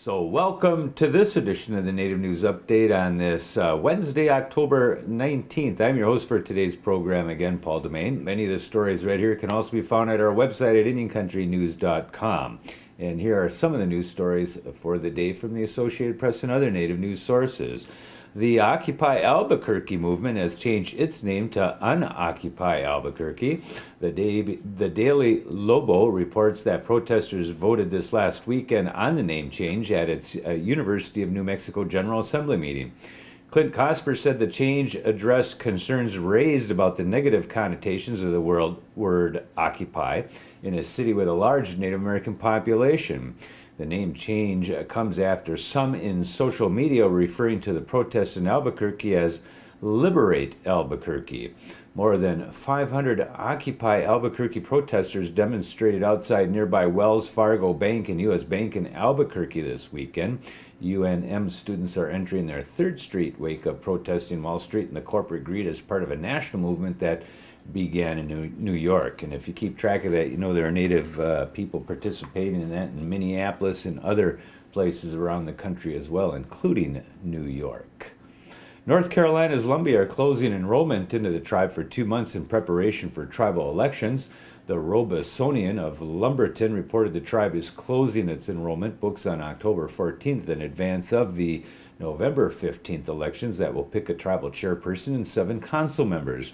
So welcome to this edition of the Native News Update on this Wednesday, October 19th. I'm your host for today's program again, Paul DeMain. Many of the stories right here can also be found at our website at IndianCountryNews.com. And here are some of the news stories for the day from the Associated Press and other Native news sources. The Occupy Albuquerque movement has changed its name to Unoccupy Albuquerque. The Daily Lobo reports that protesters voted this last weekend on the name change at its University of New Mexico General Assembly meeting. Clint Cosper said the change addressed concerns raised about the negative connotations of the word occupy in a city with a large Native American population. The name change comes after some in social media referring to the protests in Albuquerque as Liberate Albuquerque. More than 500 Occupy Albuquerque protesters demonstrated outside nearby Wells Fargo Bank and U.S. Bank in Albuquerque this weekend. UNM students are entering their 3rd Street wake-up protesting Wall Street and the corporate greed as part of a national movement that began in New York. And if you keep track of that, you know there are Native people participating in that in Minneapolis and other places around the country as well, including New York. North Carolina's Lumbee are closing enrollment into the tribe for 2 months in preparation for tribal elections. The Robesonian of Lumberton reported the tribe is closing its enrollment books on October 14th in advance of the November 15th elections that will pick a tribal chairperson and 7 council members.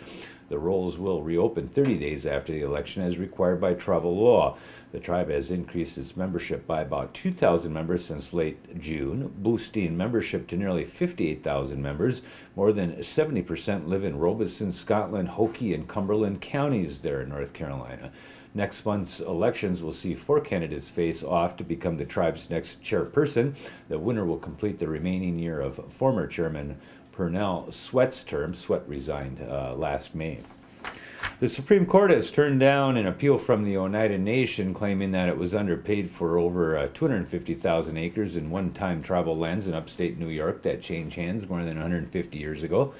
The rolls will reopen 30 days after the election as required by tribal law. The tribe has increased its membership by about 2,000 members since late June, boosting membership to nearly 58,000 members. More than 70% live in Robeson, Scotland, Hokie, and Cumberland counties there in North Carolina. Next month's elections will see 4 candidates face off to become the tribe's next chairperson. The winner will complete the remaining year of former chairman Pernell Sweat's term. Sweat resigned last May. The Supreme Court has turned down an appeal from the Oneida Nation claiming that it was underpaid for over 250,000 acres in one-time tribal lands in upstate New York that changed hands more than 150 years ago.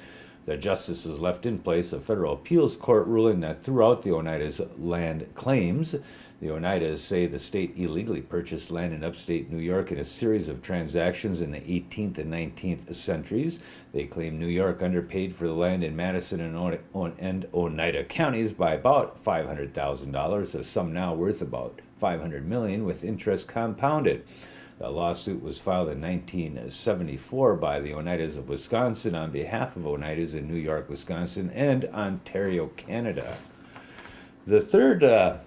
The justices left in place a federal appeals court ruling that threw out the Oneida's land claims. The Oneidas say the state illegally purchased land in upstate New York in a series of transactions in the 18th and 19th centuries. They claim New York underpaid for the land in Madison and Oneida counties by about $500,000, a sum now worth about $500 million with interest compounded. The lawsuit was filed in 1974 by the Oneidas of Wisconsin on behalf of Oneidas in New York, Wisconsin, and Ontario, Canada. The third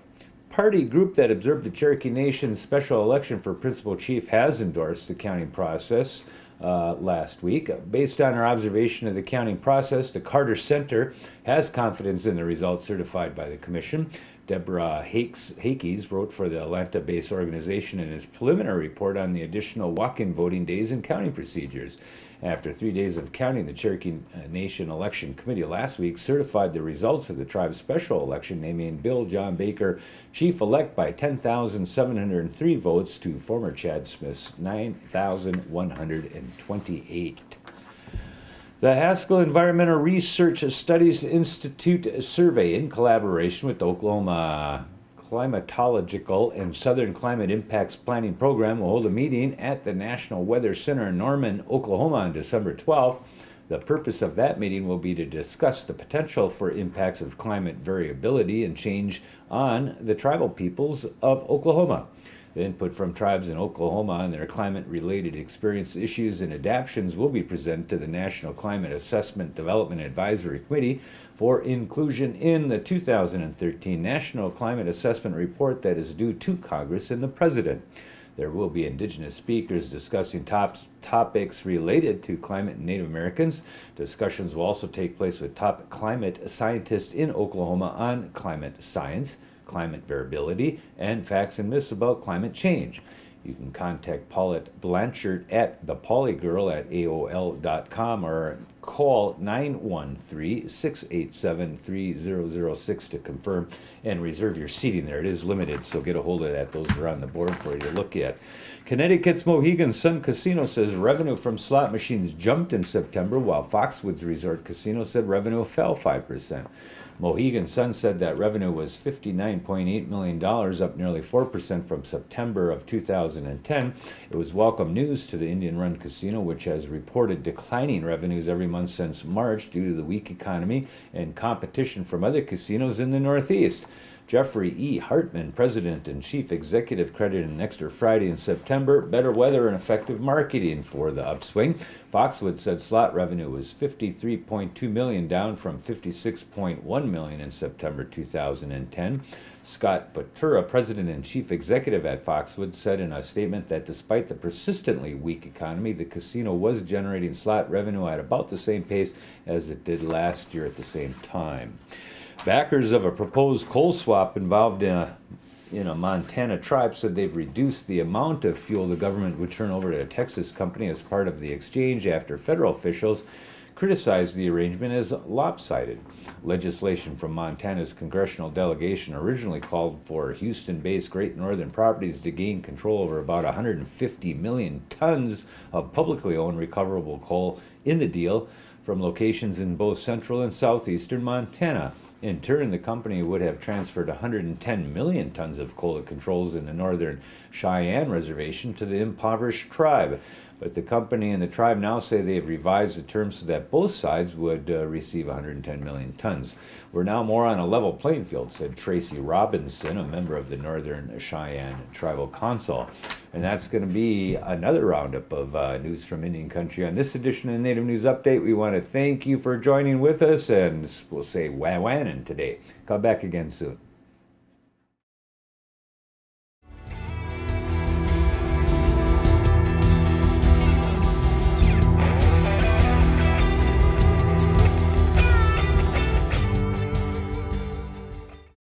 party group that observed the Cherokee Nation special election for principal chief has endorsed the counting process last week. Based on our observation of the counting process, the Carter Center has confidence in the results certified by the commission. Deborah Hakes wrote for the Atlanta-based organization in his preliminary report on the additional walk-in voting days and counting procedures. After 3 days of counting, the Cherokee Nation Election Committee last week certified the results of the tribe's special election, naming Bill John Baker chief-elect by 10,703 votes to former Chad Smith's 9,128. The Haskell Environmental Research Studies Institute survey, in collaboration with the Oklahoma Climatological and Southern Climate Impacts Planning Program, will hold a meeting at the National Weather Center in Norman, Oklahoma on December 12th. The purpose of that meeting will be to discuss the potential for impacts of climate variability and change on the tribal peoples of Oklahoma. The input from tribes in Oklahoma on their climate-related experience, issues, and adaptations will be presented to the National Climate Assessment Development Advisory Committee for inclusion in the 2013 National Climate Assessment Report that is due to Congress and the President. There will be Indigenous speakers discussing topics related to climate and Native Americans. Discussions will also take place with top climate scientists in Oklahoma on climate science, climate variability, and facts and myths about climate change. You can contact Paulette Blanchard at thepolygirl@aol.com or call 913-687-3006 to confirm and reserve your seating there. It is limited, so get a hold of that. Those are on the board for you to look at. Connecticut's Mohegan Sun Casino says revenue from slot machines jumped in September, while Foxwoods Resort Casino said revenue fell 5%. Mohegan Sun said that revenue was $59.8 million, up nearly 4% from September of 2010. It was welcome news to the Indian-run casino, which has reported declining revenues every month since March due to the weak economy and competition from other casinos in the Northeast. Jeffrey E. Hartman, president and chief executive, credited an extra Friday in September, better weather, and effective marketing for the upswing. Foxwoods said slot revenue was $53.2 million, down from $56.1 million in September 2010. Scott Patura, president and chief executive at Foxwoods, said in a statement that despite the persistently weak economy, the casino was generating slot revenue at about the same pace as it did last year at the same time. Backers of a proposed coal swap involved in a Montana tribe said they've reduced the amount of fuel the government would turn over to a Texas company as part of the exchange after federal officials criticized the arrangement as lopsided. Legislation from Montana's congressional delegation originally called for Houston-based Great Northern Properties to gain control over about 150 million tons of publicly owned recoverable coal in the deal from locations in both central and southeastern Montana. In turn, the company would have transferred 110 million tons of coal it controls in the northern Cheyenne reservation to the impoverished tribe. But the company and the tribe now say they have revised the terms so that both sides would receive 110 million tons. We're now more on a level playing field, said Tracy Robinson, a member of the Northern Cheyenne Tribal Council. And that's going to be another roundup of news from Indian Country on this edition of the Native News Update. We want to thank you for joining with us, and we'll say Wawanin today. Come back again soon.